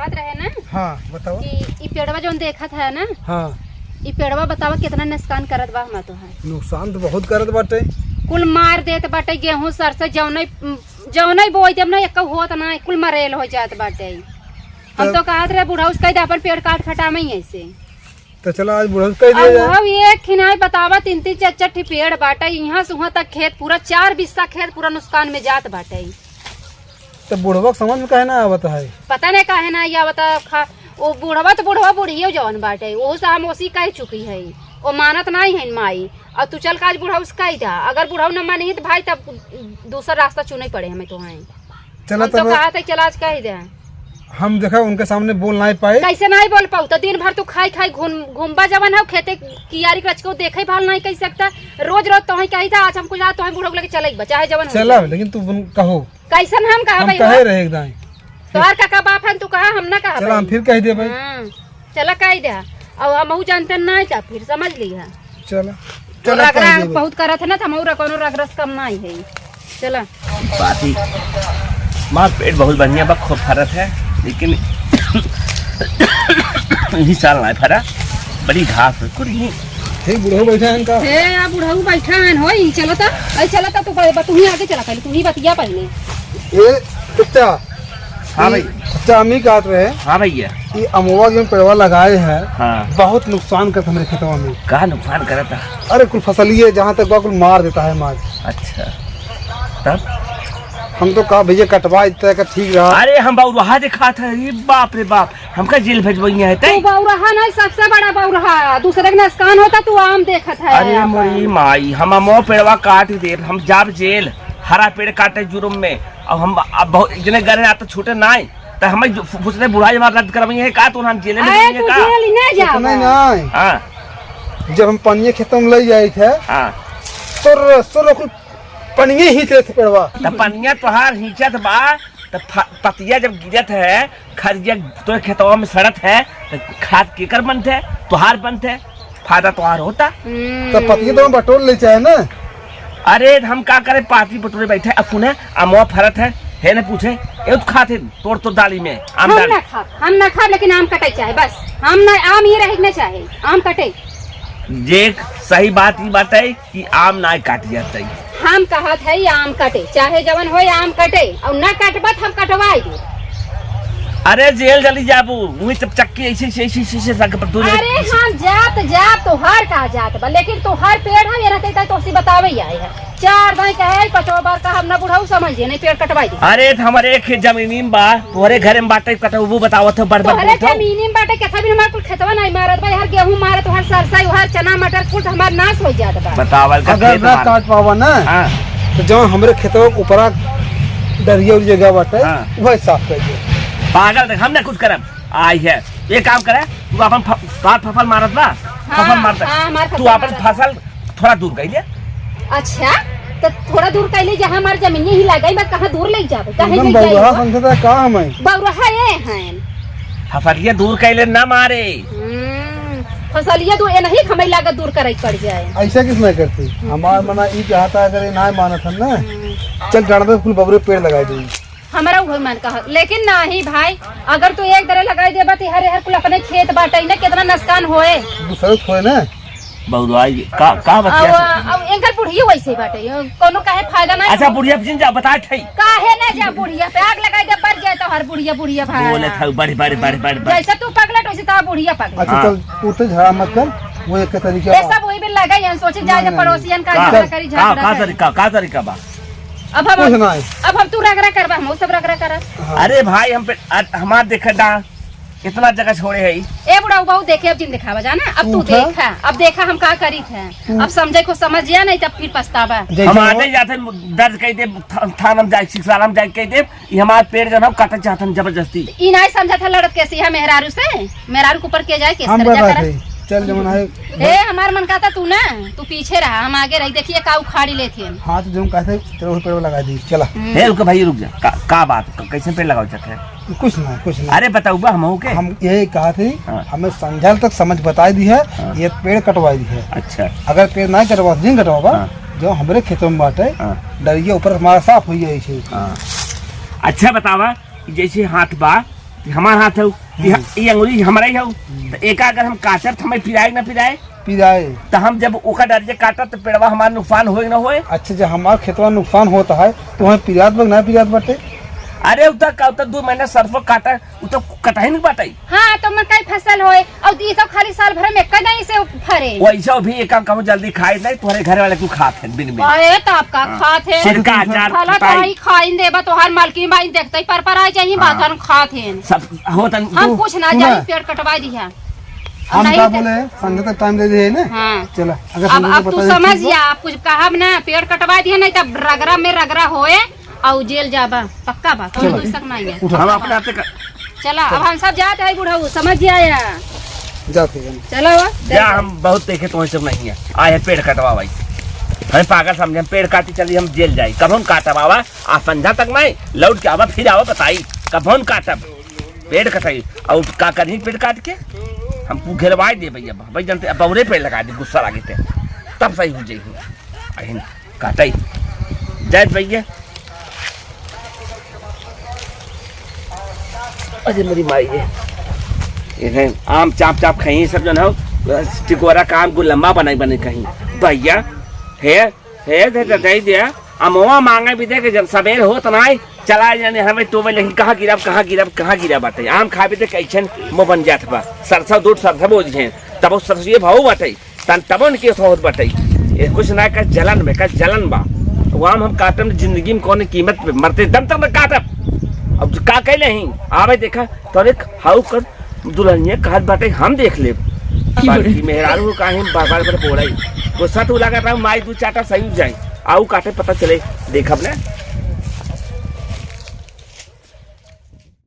बतावत रहे ना। हाँ बताओ कि ई पेड़वा जोन देखत है ना, हाँ ई पेड़वा बतावा कितना नुकसान करत बा हम तो है। नुकसान तो बहुत करत बाटे। कुल मार देत बाटे गेहूं सरसों जौनई बोई देब ना एक होत ना कुल मरेल हो जात बाटे। हम तो कहत रहे बुढ़ा उसका अपन पेड़ काट फटामे ऐसे। तो चलो आज बुढ़ा कह दिया जाए। अब एक खिनाई बतावा 3-3 4-4 पेड़ बाटे यहाँ से वहाँ तक खेत पूरा 4 बिस्सा खेत पूरा नुकसान में जात बाटे। तो बुढ़वा समझ में कहना आवत है। पता नहीं काहे ना या बता वो बुढ़वा तो बुढ़वा बुढ़ियो जवन बाटे वो से हम उसी कह चुकी है। वो मानत नहीं है माई और तू चल काज बुढ़ा उसका ही था। अगर बुढ़ा न मानी तो भाई तब दूसरा रास्ता चुने पड़े हमें तो हैं। चला तो कहा था चल आज कह दे। हम देखा उनके सामने बोल नहीं पाए। कैसे नहीं बोल पाऊ तो दिन भर तू खाई खाई घूमबा जवन है खेते कियारी रच के देखे भाल नहीं कह सकता। रोज रोज तो कही था आज हमको तो बुढ़ा लेके चले चाहे जवन चला लेकिन तू कहो कैसन हम कहा भाई कहे रहे एकदम तोहर का बाप है तू कहा हम ना कहा। चला हम फिर कह दे भाई। चला कह दे और हम जानते नहीं था फिर समझ ली है। चला तो रगरा बहुत करत है ना हम कोनो रगरस कम नहीं है। चला बाती माँ पेट बहुत बढ़िया बा खूब फरत है लेकिन इस साल नहीं फरा बड़ी घास है कुछ हे बुढ़ा बैठा है इनका। हे आ बुढ़ा बैठा है होई चलता ऐ चलता तू ही आगे चला पहले तू ही बतिया पहले। ये कुत्ता हाँ भाई कुत्ता अम्मी काट रहे हैं। हाँ भैया ये अमवा जो पेड़वा लगाए हैं हाँ बहुत नुकसान करता हमारे खेतों में। कहाँ नुकसान करा था। अरे कुल फसलिए जहाँ तक बा कुल मार देता है मार। अच्छा तब हम तो कहा भैया कटवा इतना का ठीक रहा। अरे हम बाबू दिखा था ये बाप रे बाप हमका जेल भेजबइया है तू बाउरहा नहीं सबसे बड़ा बाउरहा दूसरे के नुकसान होता तू आम देखत है। अरे मोरी माई हम मो पेड़वा काट दे हम जाब जेल हरा पेड़ काटे जुर्म में अब हम अब बहुत इतने गरे आते छूटे नहीं तो हमें पूछते बुढ़ाई मार रद्द करवाई है का तो हम जेल में नहीं। हाँ जब हम पनिये खेतों में ले जाए थे हाँ तो पनिये ही थे पेड़वा तो पनिया तोहार हिंचत बा तो पतिया जब गिरत है खरिया तो खेतवा में सड़त है तो खाद केकर बनते है तोहार बनते है फायदा तोहार होता। तो पतिया तो बटोर ले चाहे ना। अरे हम का करे पार्टी बटोरे बैठे अब सुने अमवा फरत है न पूछे ये तो खाते तोड़ तो दाली में आम हम ना खा लेकिन आम कटे चाहे बस हम ना आम ही रहना चाहे आम कटे। जे सही बात ये बात है कि आम ना काट जाता है। हम कहत है आम कटे चाहे जवन हो आम कटे और ना काटबत हम कटवाई दे। अरे जेल जल्दी जाबू वही तब चक्की ऐसे रख पर दूर। अरे हम जात तो हर का जात बा लेकिन तो हर पेड़ हम रहते त तोसी बतावे आए है 4 दाई कहे 5 बार का हम ना बुढ़ाऊ समझिए नहीं पेड़ कटवाई दे। अरे हमारे एक जमीनी में बा तोहरे घर में बाटे कटो वो बतावत है बर्बाद तोहरे जमीनी में बाटे कैसा भी हमार कुल खेतवा नहीं मारत बा हर गेहूं मारत हर सरसों हर चना मटर कुल हमार नाश हो जात बा। बतावल अगर ना काट पावा ना तो जहाँ हमरे खेतवा के ऊपर दरिया जगह बाटे वह साफ कर दे। पागल हम ना कुछ करब आई है ये काम करे तू अपन फसल मारत बा फसल मारता तू अपन फसल थोड़ा दूर गई ले। अच्छा तो थोड़ा दूर कैले जहाँ हमार जमीन ही लगाई बस कहाँ दूर ले जाबे कहे ले जाई बाबूहा समझता का हमें बाबूहा ये हैं फसलिया दूर कैले ना मारे फसलिया दूर नहीं हमें लागत दूर करे पड़ जाए। ऐसा किस नहीं करती हमार मना ई चाहता अगर ना मानत हम ना चल गड़बे फूल बबरे पेड़ लगा दी हमारा वो मन कहा लेकिन नहीं भाई अगर तू एक दरे लगाई देबा तो हर कुल अपने खेत बाटे ना कितना नुकसान होए दूसरे होए ना बहुआई का बच्चा अब एंकर बुढ़िया वैसे बाटे कोनो काहे फायदा नहीं। अच्छा बुढ़िया जिन जा बता थई काहे ना जा बुढ़िया पे आग लगाई दे पर जाए तो हर बुढ़िया भाई बोले था बड़ी जैसे तू पगलट वैसे ता बुढ़िया पगलट। अच्छा चल तू झगड़ा मत कर वो एक तरीके ये सब वही भी लगाई हम सोचे जाए पड़ोसियन का झगड़ा करी झगड़ा का तरीका बा। अब हम तू रगड़ा करबा हम सब रगड़ा कर। अरे भाई हम पे हमार देखा इतना जगह छोड़े है ए बुढ़ा बहु देखे अब जिन दिखावा जाना अब तू देखा अब देखा हम का करी थे अब समझे को समझ गया नहीं तब फिर पछतावा। हम आते जाते दर्ज कह दे थाना में जाए शिक्षालय में जाए कह दे ये हमारे पेड़ जो हम काटना चाहते जबरदस्ती ई नहीं समझा था लड़त कैसी है मेहरारू से मेहरारू के ऊपर के जाए केस कर चल जमन है ए हमार मन कहता तू ना तू पीछे रहा हम आगे रही देखिए का उखाड़ी लेथे। हां तो जम कहते तेरे पेड़ लगा दी चला ए रुक भाई रुक जा का बात कैसे पेड़ लगाओ चाहते हैं कुछ नहीं अरे बताऊ बा हम के हम यही कहा थी हमें समझाल तक समझ बताई दी है ये पेड़ कटवाई दी है। अच्छा अगर पेड़ नहीं कटवा जिन कटवा जो हमारे खेतों में बाटे डरिया ऊपर हमारा साफ हो जाए। अच्छा बतावा जैसे हाथ बा हमार हाथ हो ये अंगुली हमारा ही हो तो एक अगर हम काटब हमें पिराए ना पिराए पिराए। तो हम जब ओका डरिए काटब तो पेड़वा हमारा नुकसान होए ना होए। अच्छा जब हमारे खेतवा नुकसान होता है तो वहाँ पिरात बग ना पिरात बाटे। अरे उतर का उतर 2 महीने सरसों काटा उतर कटा ही नहीं बाटाई। हाँ तो मकई फसल होए और ये तो खाली साल भर में कहीं से फरे। वैसा भी एक काम जल्दी खाए नहीं तुम्हारे घर वाले क्यों खाते हैं बिन बिन। अरे तो आपका खाते सिरका अचार खाला तो बताई ही खाइन देबा तो हर मालकिन बाई देखते पर आ जाई बात हम खाते सब होता हम कुछ ना जाई पेड़ कटवा दिया। हम क्या बोले संडे तक टाइम दे दे ना। हाँ चला अगर अब तू समझ जा आप कुछ कहब ना पेड़ कटवा दिया नहीं तब रगरा में रगरा होए और जेल जाबा पक्का बा कोई दूर तक नहीं है। हम अपने हाथ से चला अब हम सब जाते हैं बुढ़ऊ समझ आया जाते हैं। चलो या हम बहुत देखे तो सब नहीं है आए है पेड़ कटवा भाई हमें पागल समझे हम पेड़ काटी चली हम जेल जाए कब हम काटब आवा आ संझा तक नहीं लौट के आवा फिर आवा बताई कब हम काटब पेड़ कटाई और का करही पेड़ काट के हम घेरवाए दे भैया भाई जानते बौरे पेड़ लगा दे गुस्सा लागे थे तब सही हो जाएगी काटाई जाए भैया। अरे मेरी माई है आम चाप चाप खाई सब जन हो टिकोरा काम को लंबा बनाई बने कहीं भैया है दे दिया अमवा मांगे भी दे के जब सवेर हो तो नहीं चला जाने हमें तो लेकिन कहाँ गिरा बाटे आम खा भी दे कैसन मुँह बन जात बा सरसों दूध सरसों बोझ है तब वो सरसों भाव बाटे तन तब उनके होत बाटे ये कुछ ना का जलन बा वो आम हम काटम जिंदगी में कौन कीमत पे मरते दम तक काटब अब का कहले ही आवे देखा तो हाउ कर दुल्हनिया कहत बाटे हम देख ले मेहरारू काहे बार पर बोलाई गुस्सा तो लगा रहा माई 2 चाटा सही जाए आऊ काटे पता चले देखब ना।